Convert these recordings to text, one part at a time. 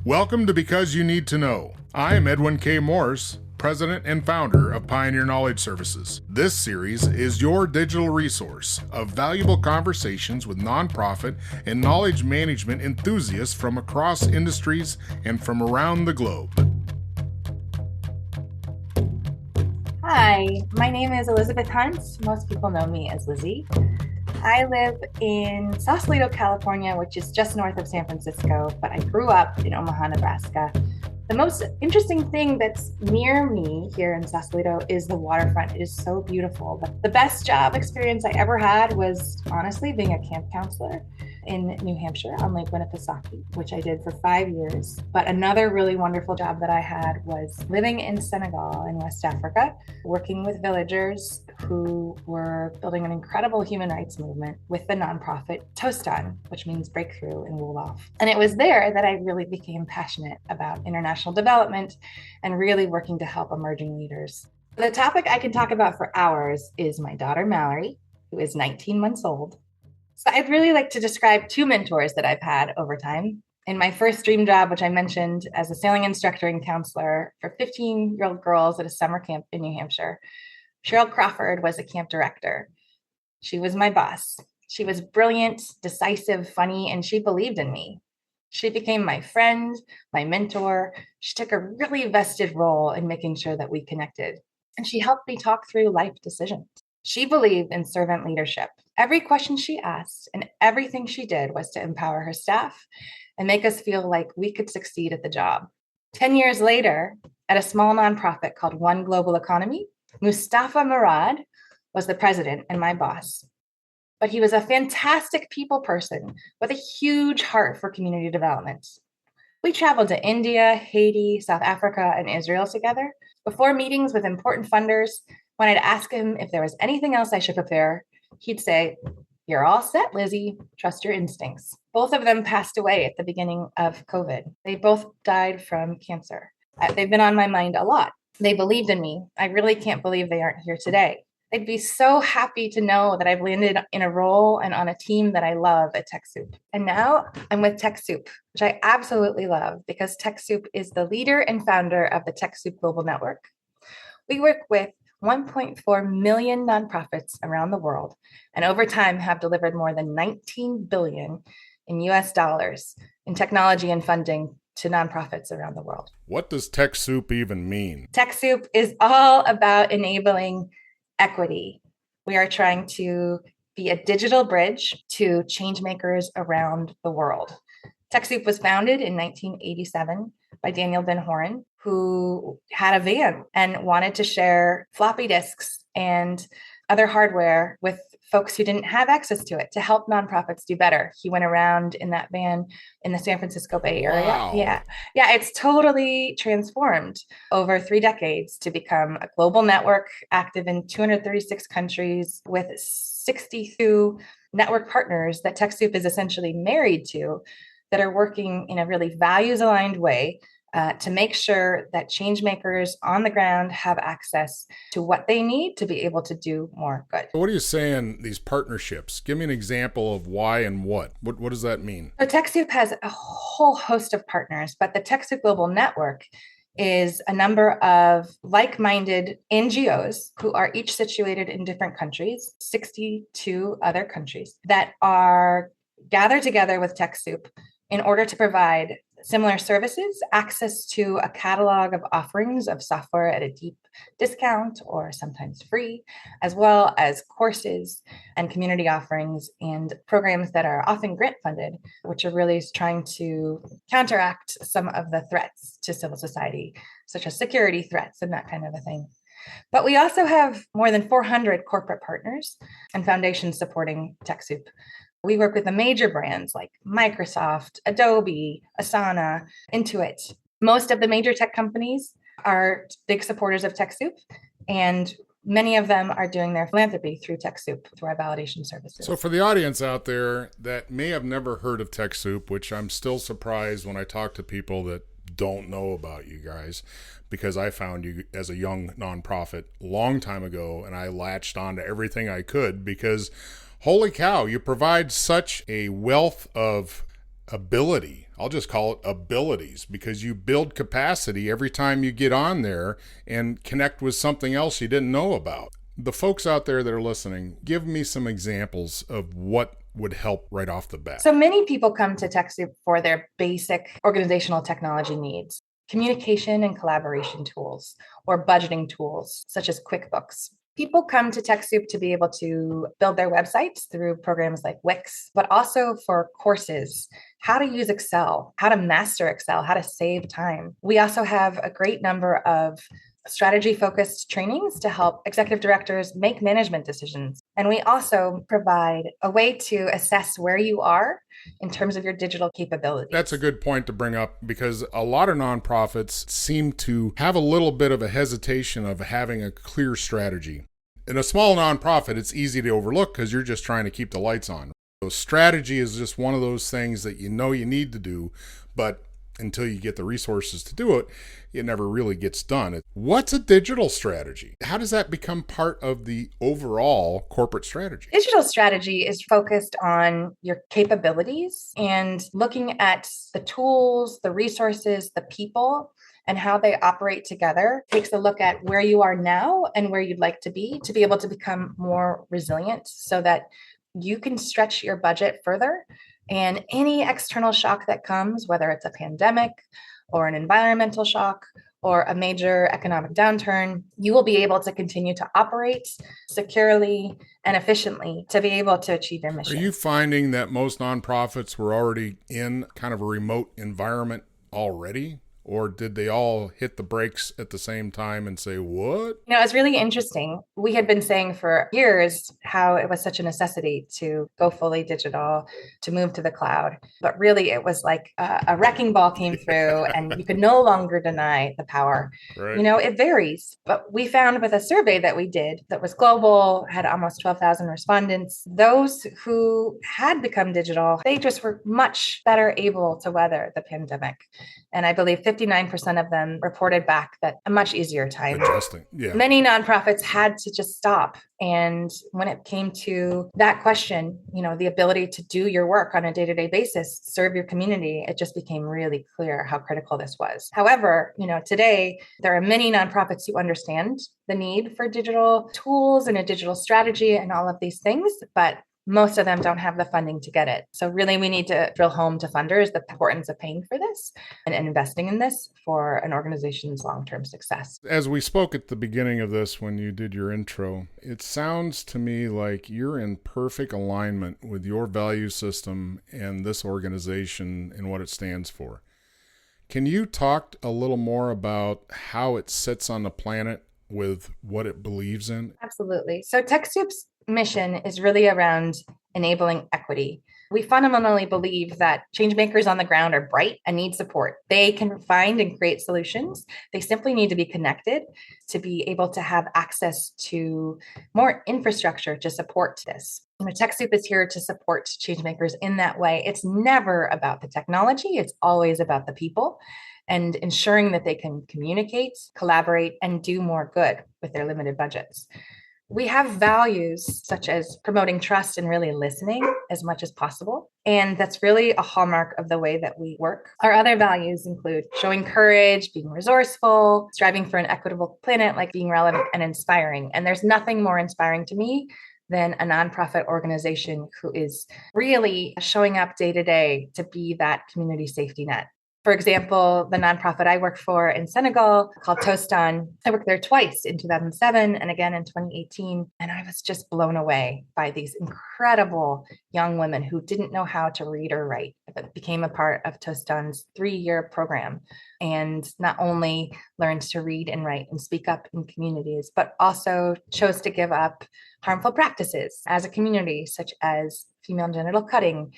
Welcome to Because You Need to Know. I'm Edwin K. Morse, President and founder of Pioneer Knowledge Services. This series is your digital resource of valuable conversations with nonprofit and knowledge management enthusiasts from across industries and from around the globe. Hi, my name is Elizabeth Hunt. Most people know me as Lizzie. I live in Sausalito, California, which is just north of San Francisco, but I grew up in Omaha, Nebraska. The most interesting thing that's near me here in Sausalito is the waterfront. It is so beautiful. But the best job experience I ever had was honestly being a camp counselor in New Hampshire on Lake Winnipesaukee, which I did for 5 years. But another really wonderful job that I had was living in Senegal in West Africa, working with villagers who were building an incredible human rights movement with the nonprofit Tostan, which means breakthrough in Wolof. And it was there that I really became passionate about international development and really working to help emerging leaders. The topic I can talk about for hours is my daughter, Mallory, who is 19 months old. So I'd really like to describe two mentors that I've had over time. In my first dream job, which I mentioned as a sailing instructor and counselor for 15-year-old girls at a summer camp in New Hampshire, Cheryl Crawford was a camp director. She was my boss. She was brilliant, decisive, funny, and she believed in me. She became my friend, my mentor. She took a really vested role in making sure that we connected. And she helped me talk through life decisions. She believed in servant leadership. Every question she asked and everything she did was to empower her staff and make us feel like we could succeed at the job. 10 years later, at a small nonprofit called One Global Economy, Mustafa Murad was the president and my boss. But he was a fantastic people person with a huge heart for community development. We traveled to India, Haiti, South Africa, and Israel together. Before meetings with important funders, when I'd ask him if there was anything else I should prepare, he'd say, "You're all set, Lizzie. Trust your instincts." Both of them passed away at the beginning of COVID. They both died from cancer. They've been on my mind a lot. They believed in me. I really can't believe they aren't here today. I'd be so happy to know that I've landed in a role and on a team that I love at TechSoup. And now I'm with TechSoup, which I absolutely love because TechSoup is the leader and founder of the TechSoup Global Network. We work with 1.4 million nonprofits around the world, and over time have delivered more than 19 billion in US dollars in technology and funding to nonprofits around the world. What does TechSoup even mean? TechSoup is all about enabling equity. We are trying to be a digital bridge to change makers around the world. TechSoup was founded in 1987 by Daniel Ben Horan, who had a van and wanted to share floppy disks and other hardware with folks who didn't have access to it to help nonprofits do better. He went around in that van in the San Francisco Bay Area. Wow. Yeah, it's totally transformed over 3 decades to become a global network active in 236 countries with 62 network partners that TechSoup is essentially married to that are working in a really values-aligned way to make sure that change makers on the ground have access to what they need to be able to do more good. What are you saying, these partnerships? Give me an example of why and what. What does that mean? So TechSoup has a whole host of partners, but the TechSoup Global Network is a number of like-minded NGOs who are each situated in different countries, 62 other countries, that are gathered together with TechSoup in order to provide similar services, access to a catalog of offerings of software at a deep discount or sometimes free, as well as courses and community offerings and programs that are often grant funded, which are really trying to counteract some of the threats to civil society, such as security threats and that kind of a thing. But we also have more than 400 corporate partners and foundations supporting TechSoup. We work with the major brands like Microsoft, Adobe, Asana, Intuit. Most of the major tech companies are big supporters of TechSoup, and many of them are doing their philanthropy through TechSoup, through our validation services. So for the audience out there that may have never heard of TechSoup, which I'm still surprised when I talk to people that don't know about you guys, because I found you as a young nonprofit a long time ago, and I latched on to everything I could because holy cow, you provide such a wealth of ability I'll just call it abilities, because you build capacity every time you get on there and connect with something else you didn't know about. The folks out there that are listening, give me some examples of what would help right off the bat. So many people come to TechSoup for their basic organizational technology needs, communication and collaboration tools, or budgeting tools such as QuickBooks. People come to TechSoup to be able to build their websites through programs like Wix, but also for courses, how to use Excel, how to master Excel, how to save time. We also have a great number of strategy focused trainings to help executive directors make management decisions. And we also provide a way to assess where you are in terms of your digital capabilities. That's a good point to bring up, because a lot of nonprofits seem to have a little bit of a hesitation of having a clear strategy. In a small nonprofit, it's easy to overlook because you're just trying to keep the lights on. So strategy is just one of those things that you know you need to do, but until you get the resources to do it, it never really gets done. What's a digital strategy? How does that become part of the overall corporate strategy? Digital strategy is focused on your capabilities and looking at the tools, the resources, the people, and how they operate together. It takes a look at where you are now and where you'd like to be able to become more resilient so that you can stretch your budget further. And any external shock that comes, whether it's a pandemic or an environmental shock or a major economic downturn, you will be able to continue to operate securely and efficiently to be able to achieve your mission. Are you finding that most nonprofits were already in kind of a remote environment already? Or did they all hit the brakes at the same time and say, what? It's really interesting. We had been saying for years how it was such a necessity to go fully digital, to move to the cloud. But really, it was like a wrecking ball came through and you could no longer deny the power. Right. It varies. But we found with a survey that we did that was global, had almost 12,000 respondents, those who had become digital, they just were much better able to weather the pandemic. And I believe 59% of them reported back that a much easier time. Adjusting. Yeah. Many nonprofits had to just stop. And when it came to that question, the ability to do your work on a day-to-day basis, serve your community, it just became really clear how critical this was. However, today there are many nonprofits who understand the need for digital tools and a digital strategy and all of these things, but most of them don't have the funding to get it. So really, we need to drill home to funders the importance of paying for this and investing in this for an organization's long-term success. As we spoke at the beginning of this, when you did your intro, it sounds to me like you're in perfect alignment with your value system and this organization and what it stands for. Can you talk a little more about how it sits on the planet with what it believes in? Absolutely. So TechSoup's mission is really around enabling equity. We fundamentally believe that change makers on the ground are bright and need support. They can find and create solutions. They simply need to be connected to be able to have access to more infrastructure to support this. TechSoup is here to support change makers in that way. It's never about the technology. It's always about the people and ensuring that they can communicate, collaborate, and do more good with their limited budgets. We have values such as promoting trust and really listening as much as possible. And that's really a hallmark of the way that we work. Our other values include showing courage, being resourceful, striving for an equitable planet, like being relevant and inspiring. And there's nothing more inspiring to me than a nonprofit organization who is really showing up day to day to be that community safety net. For example, the nonprofit I work for in Senegal called Tostan, I worked there twice in 2007 and again in 2018. And I was just blown away by these incredible young women who didn't know how to read or write, but became a part of Tostan's 3-year program and not only learned to read and write and speak up in communities, but also chose to give up harmful practices as a community, such as female genital cutting.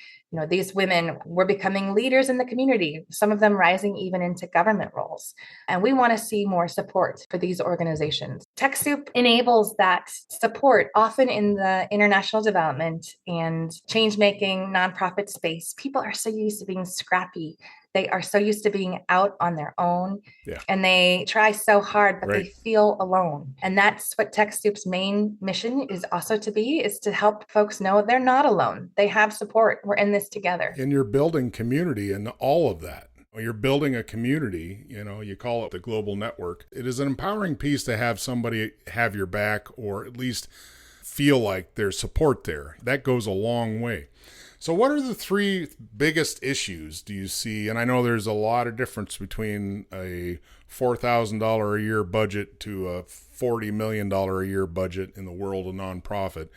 These women were becoming leaders in the community, some of them rising even into government roles. And we want to see more support for these organizations. TechSoup enables that support, often in the international development and change-making nonprofit space. People are so used to being scrappy. They are so used to being out on their own. Yeah. And they try so hard, but Right. they feel alone. And that's what TechSoup's main mission is also is to help folks know they're not alone. They have support. We're in this together. And you're building community and all of that. You're building a community, you call it the global network. It is an empowering piece to have somebody have your back, or at least feel like there's support there. That goes a long way. So what are the three biggest issues do you see? And I know there's a lot of difference between a $4,000 a year budget to a $40 million a year budget in the world of nonprofit.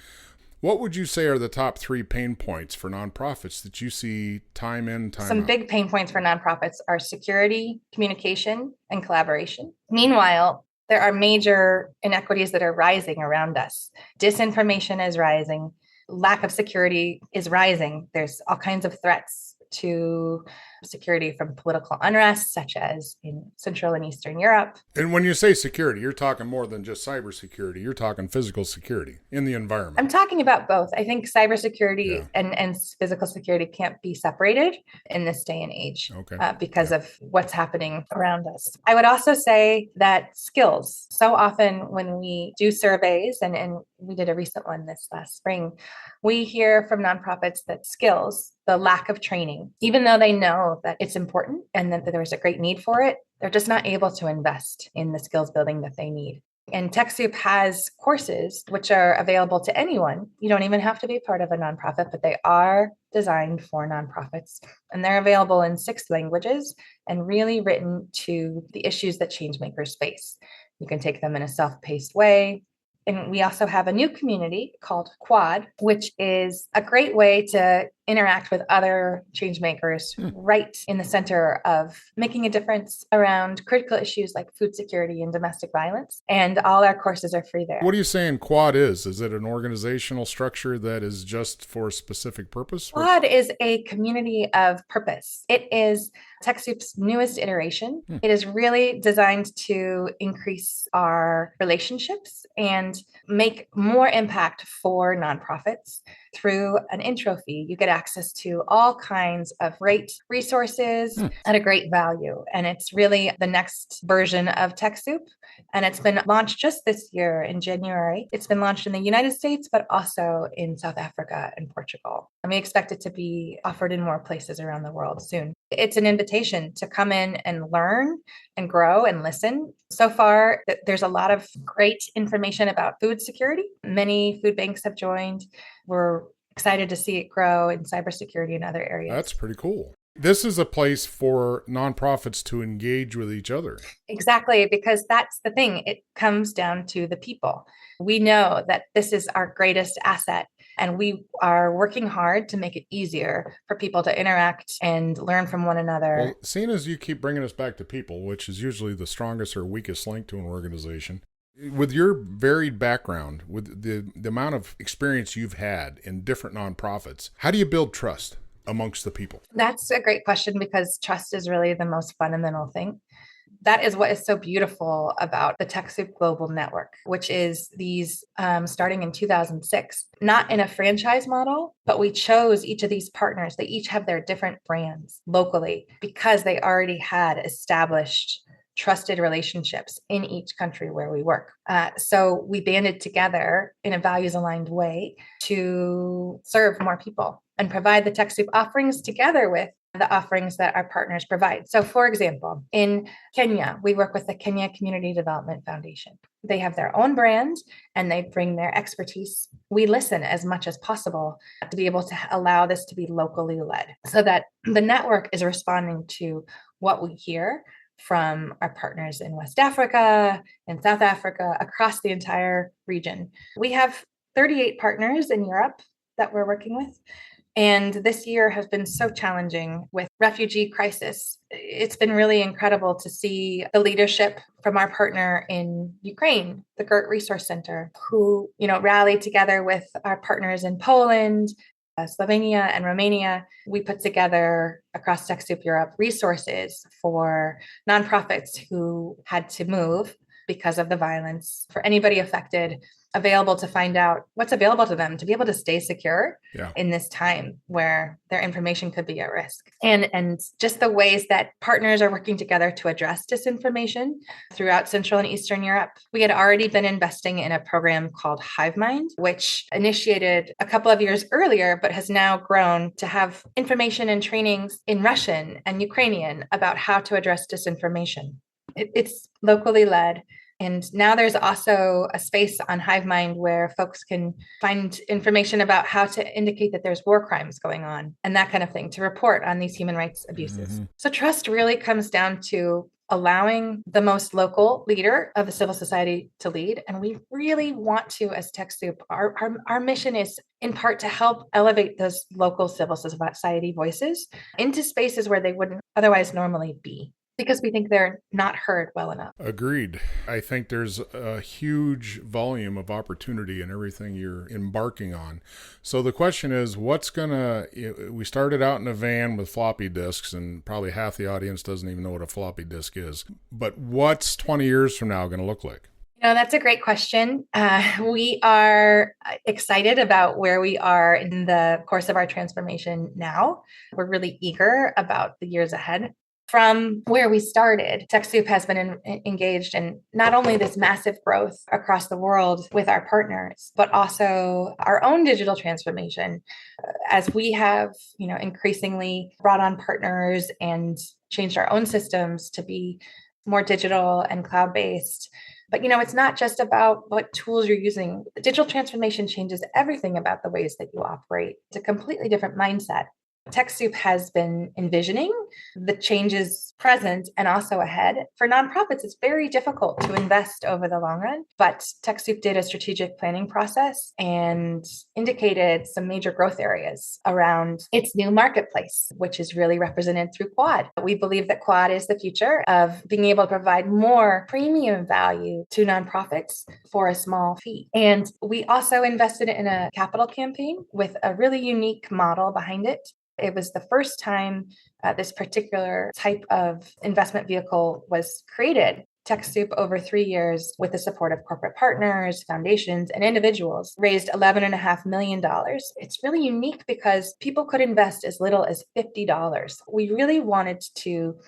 What would you say are the top three pain points for nonprofits that you see time in, time out? Some big pain points for nonprofits are security, communication, and collaboration. Meanwhile, there are major inequities that are rising around us. Disinformation is rising. Lack of security is rising. There's all kinds of threats to security from political unrest, such as in Central and Eastern Europe. And when you say security, you're talking more than just cybersecurity. You're talking physical security in the environment. I'm talking about both. I think cybersecurity and physical security can't be separated in this day and age because of what's happening around us. I would also say that skills. So often when we do surveys, and we did a recent one this last spring, we hear from nonprofits that skills, the lack of training, even though they know that it's important and that there's a great need for it, they're just not able to invest in the skills building that they need. And TechSoup has courses which are available to anyone. You don't even have to be part of a nonprofit, but they are designed for nonprofits. And they're available in 6 languages and really written to the issues that changemakers face. You can take them in a self-paced way. And we also have a new community called Quad, which is a great way to interact with other changemakers right in the center of making a difference around critical issues like food security and domestic violence. And all our courses are free there. What are you saying Quad is? Is it an organizational structure that is just for a specific purpose? Quad is a community of purpose. It is TechSoup's newest iteration. It is really designed to increase our relationships and make more impact for nonprofits. Through an intro fee, you get access to all kinds of great resources at a great value. And it's really the next version of TechSoup. And it's been launched just this year in January. It's been launched in the United States, but also in South Africa and Portugal. And we expect it to be offered in more places around the world soon. It's an invitation to come in and learn and grow and listen. So far, there's a lot of great information about food security. Many food banks have joined. We're excited to see it grow in cybersecurity and other areas. That's pretty cool. This is a place for nonprofits to engage with each other. Exactly, because that's the thing. It comes down to the people. We know that this is our greatest asset, and we are working hard to make it easier for people to interact and learn from one another. Well, seeing as you keep bringing us back to people, which is usually the strongest or weakest link to an organization, with your varied background, with the amount of experience you've had in different nonprofits, how do you build trust amongst the people? That's a great question, because trust is really the most fundamental thing. That is what is so beautiful about the TechSoup Global Network, which is these starting in 2006, not in a franchise model, but we chose each of these partners. They each have their different brands locally because they already had established trusted relationships in each country where we work. So we banded together in a values-aligned way to serve more people and provide the TechSoup offerings together with the offerings that our partners provide. So for example, in Kenya, we work with the Kenya Community Development Foundation. They have their own brand and they bring their expertise. We listen as much as possible to be able to allow this to be locally led so that the network is responding to what we hear from our partners in West Africa and South Africa, across the entire region. We have 38 partners in Europe that we're working with. And this year has been so challenging with refugee crisis. It's been really incredible to see the leadership from our partner in Ukraine, the GERT Resource Center, who, rallied together with our partners in Poland, Slovenia, and Romania. We put together across TechSoup Europe resources for nonprofits who had to move because of the violence, for anybody affected available to find out what's available to them to be able to stay secure in this time where their information could be at risk. And just the ways that partners are working together to address disinformation throughout Central and Eastern Europe. We had already been investing in a program called HiveMind, which initiated a couple of years earlier, but has now grown to have information and trainings in Russian and Ukrainian about how to address disinformation. It's locally led. And now there's also a space on HiveMind where folks can find information about how to indicate that there's war crimes going on and that kind of thing, to report on these human rights abuses. So trust really comes down to allowing the most local leader of the civil society to lead. And we really want to, as TechSoup, our mission is in part to help elevate those local civil society voices into spaces where they wouldn't otherwise normally be, because we think they're not heard well enough. Agreed. I think there's a huge volume of opportunity in everything you're embarking on. So the question is, we started out in a van with floppy disks, and probably half the audience doesn't even know what a floppy disk is. But what's 20 years from now going to look like? That's a great question. We are excited about where we are in the course of our transformation now. We're really eager about the years ahead. From where we started, TechSoup has been engaged in not only this massive growth across the world with our partners, but also our own digital transformation. As we have, increasingly brought on partners and changed our own systems to be more digital and cloud-based. But, it's not just about what tools you're using. The digital transformation changes everything about the ways that you operate. It's a completely different mindset. TechSoup has been envisioning the changes present and also ahead. For nonprofits, it's very difficult to invest over the long run, but TechSoup did a strategic planning process and indicated some major growth areas around its new marketplace, which is really represented through Quad. We believe that Quad is the future of being able to provide more premium value to nonprofits for a small fee. And we also invested in a capital campaign with a really unique model behind it. It was the first time this particular type of investment vehicle was created. TechSoup, over 3 years, with the support of corporate partners, foundations, and individuals, raised $11.5 million. It's really unique because people could invest as little as $50. We really wanted to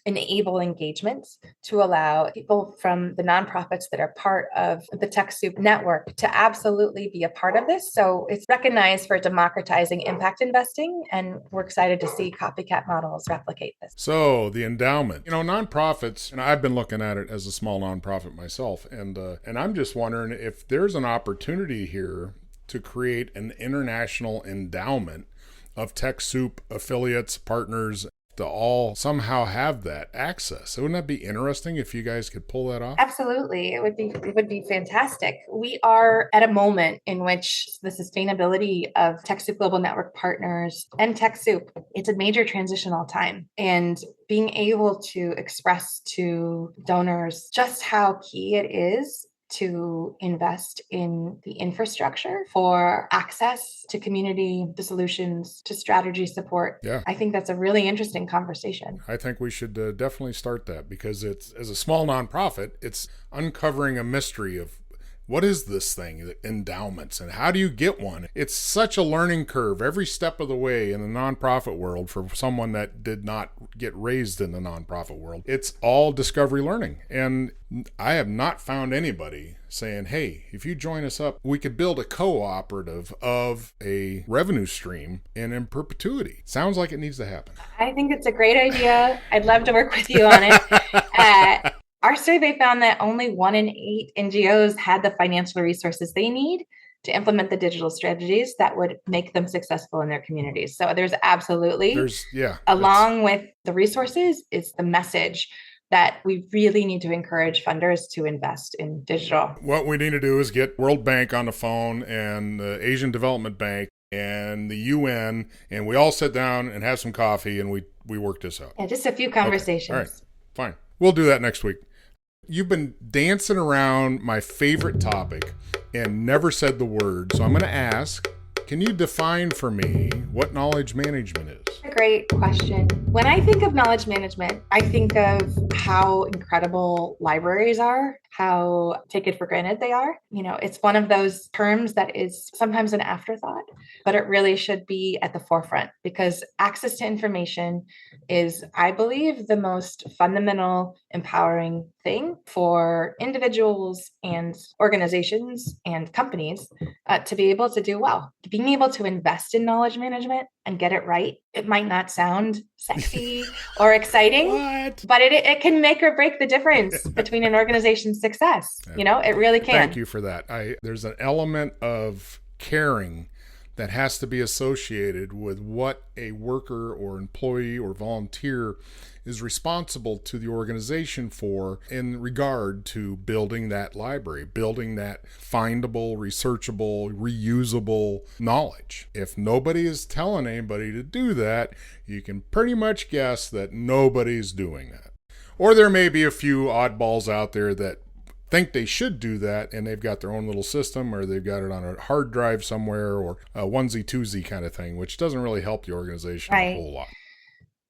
enable engagements to allow people from the nonprofits that are part of the TechSoup network to absolutely be a part of this. So it's recognized for democratizing impact investing, and we're excited to see copycat models replicate this. So the endowment, nonprofits, and I've been looking at it as a small nonprofit myself, and I'm just wondering if there's an opportunity here to create an international endowment of TechSoup affiliates, partners, to all somehow have that access. Wouldn't that be interesting if you guys could pull that off? Absolutely. It would be fantastic. We are at a moment in which the sustainability of TechSoup Global Network partners and TechSoup, it's a major transitional time. And being able to express to donors just how key it is to invest in the infrastructure for access to community, to solutions, to strategy support. Yeah. I think that's a really interesting conversation. I think we should definitely start that, because it's, as a small nonprofit, it's uncovering a mystery of what is this thing, endowments, and how do you get one? It's such a learning curve every step of the way in the nonprofit world for someone that did not get raised in the nonprofit world. It's all discovery learning. And I have not found anybody saying, hey, if you join us up, we could build a cooperative of a revenue stream and in perpetuity. Sounds like it needs to happen. I think it's a great idea. I'd love to work with you on it. Our survey found that only 1 in 8 NGOs had the financial resources they need to implement the digital strategies that would make them successful in their communities. So there's absolutely, along with the resources, is the message that we really need to encourage funders to invest in digital. What we need to do is get World Bank on the phone and the Asian Development Bank and the UN, and we all sit down and have some coffee and we work this out. Yeah, just a few conversations. Okay. All right, fine. We'll do that next week. You've been dancing around my favorite topic and never said the word. So I'm going to ask, can you define for me what knowledge management is? great question. When I think of knowledge management, I think of how incredible libraries are, how taken for granted they are. It's one of those terms that is sometimes an afterthought, but it really should be at the forefront because access to information is, I believe, the most fundamental, empowering thing for individuals and organizations and companies to be able to do well. Being able to invest in knowledge management and get it right. It might not sound sexy or exciting, but it can make or break the difference between an organization's success. It really can. Thank you for that. There's an element of caring that has to be associated with what a worker or employee or volunteer is responsible to the organization for in regard to building that library, building that findable, researchable, reusable knowledge. If nobody is telling anybody to do that, you can pretty much guess that nobody's doing that. Or there may be a few oddballs out there that think they should do that and they've got their own little system or they've got it on a hard drive somewhere or a onesie twosie kind of thing, which doesn't really help the organization a whole lot.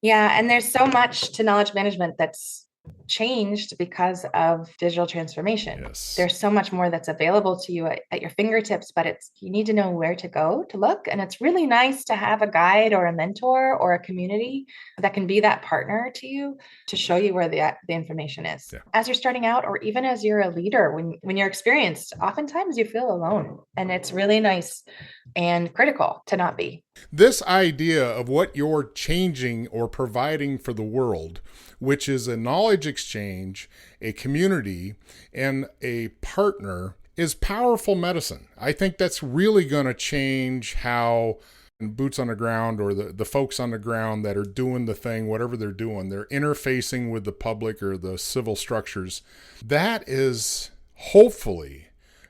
Yeah, and there's so much to knowledge management that's changed because of digital transformation. Yes. There's so much more that's available to you at your fingertips, but you need to know where to go to look. And it's really nice to have a guide or a mentor or a community that can be that partner to you to show you where the information is. Yeah. As you're starting out, or even as you're a leader, when you're experienced, oftentimes you feel alone. And it's really nice and critical to not be. This idea of what you're changing or providing for the world, which is a knowledge exchange, a community, and a partner, is powerful medicine. I think that's really going to change how boots on the ground or the folks on the ground that are doing the thing, whatever they're doing, they're interfacing with the public or the civil structures. That is hopefully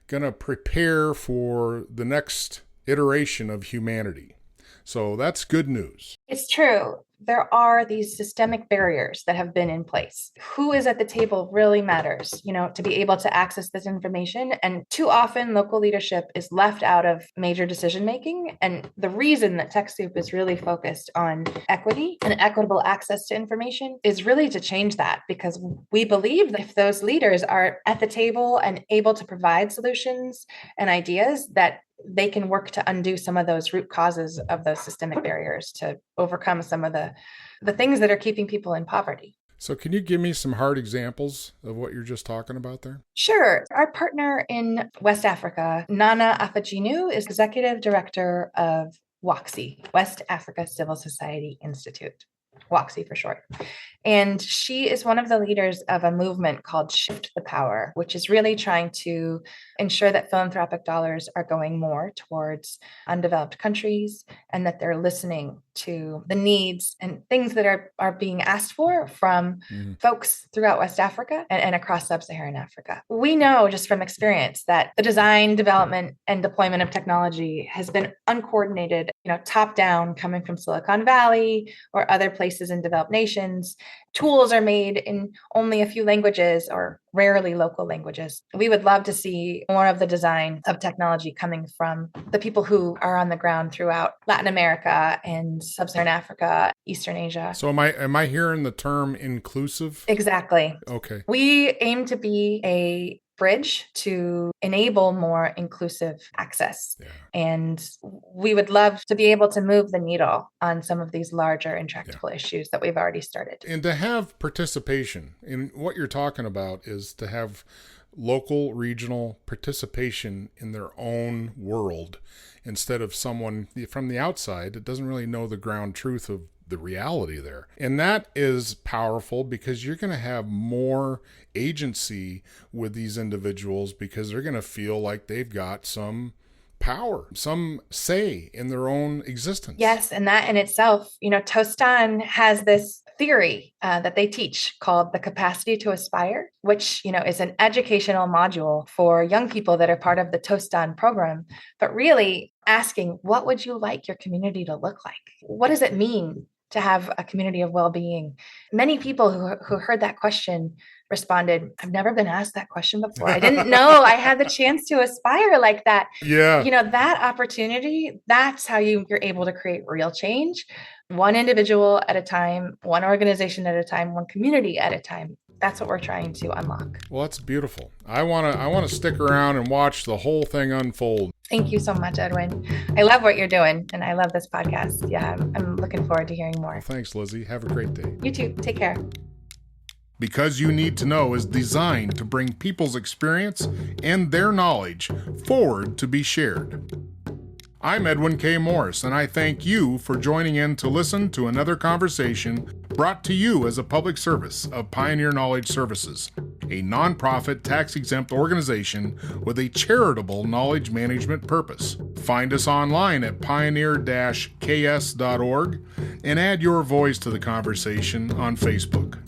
going to prepare for the next iteration of humanity. So that's good news. It's true. There are these systemic barriers that have been in place. Who is at the table really matters, to be able to access this information. And too often local leadership is left out of major decision making. And the reason that TechSoup is really focused on equity and equitable access to information is really to change that, because we believe that if those leaders are at the table and able to provide solutions and ideas, that they can work to undo some of those root causes of those systemic barriers to overcome some of the things that are keeping people in poverty. So can you give me some hard examples of what you're just talking about there? Sure. Our partner in West Africa, Nana Afajinu, is executive director of WACSI, West Africa Civil Society Institute. WACSI for short. And she is one of the leaders of a movement called Shift the Power, which is really trying to ensure that philanthropic dollars are going more towards undeveloped countries and that they're listening to the needs and things that are being asked for from folks throughout West Africa and across sub-Saharan Africa. We know just from experience that the design, development, and deployment of technology has been uncoordinated, top down, coming from Silicon Valley or other places in developed nations. Tools are made in only a few languages or rarely local languages. We would love to see more of the design of technology coming from the people who are on the ground throughout Latin America and Sub-Saharan Africa, Eastern Asia. So am I hearing the term inclusive? Exactly. Okay. We aim to be a bridge to enable more inclusive access. Yeah. And we would love to be able to move the needle on some of these larger intractable issues that we've already started. And to have participation in what you're talking about is to have local, regional participation in their own world instead of someone from the outside that doesn't really know the ground truth of the reality there. And that is powerful because you're going to have more agency with these individuals because they're going to feel like they've got some power, some say in their own existence. Yes, and that in itself, Tostan has this theory that they teach called the capacity to aspire, which, is an educational module for young people that are part of the Tostan program, but really asking, what would you like your community to look like? What does it mean to have a community of well-being? Many people who heard that question responded, I've never been asked that question before. I didn't know I had the chance to aspire like that. Yeah. That opportunity, that's how you're able to create real change, one individual at a time, one organization at a time, one community at a time. That's what we're trying to unlock. Well, that's beautiful. I want to stick around and watch the whole thing unfold. Thank you so much, Edwin. I love what you're doing, and I love this podcast. Yeah, I'm looking forward to hearing more. Well, thanks, Lizzie. Have a great day. You too. Take care. Because You Need to Know is designed to bring people's experience and their knowledge forward to be shared. I'm Edwin K. Morris, and I thank you for joining in to listen to another conversation brought to you as a public service of Pioneer Knowledge Services, a nonprofit tax-exempt organization with a charitable knowledge management purpose. Find us online at pioneer-ks.org and add your voice to the conversation on Facebook.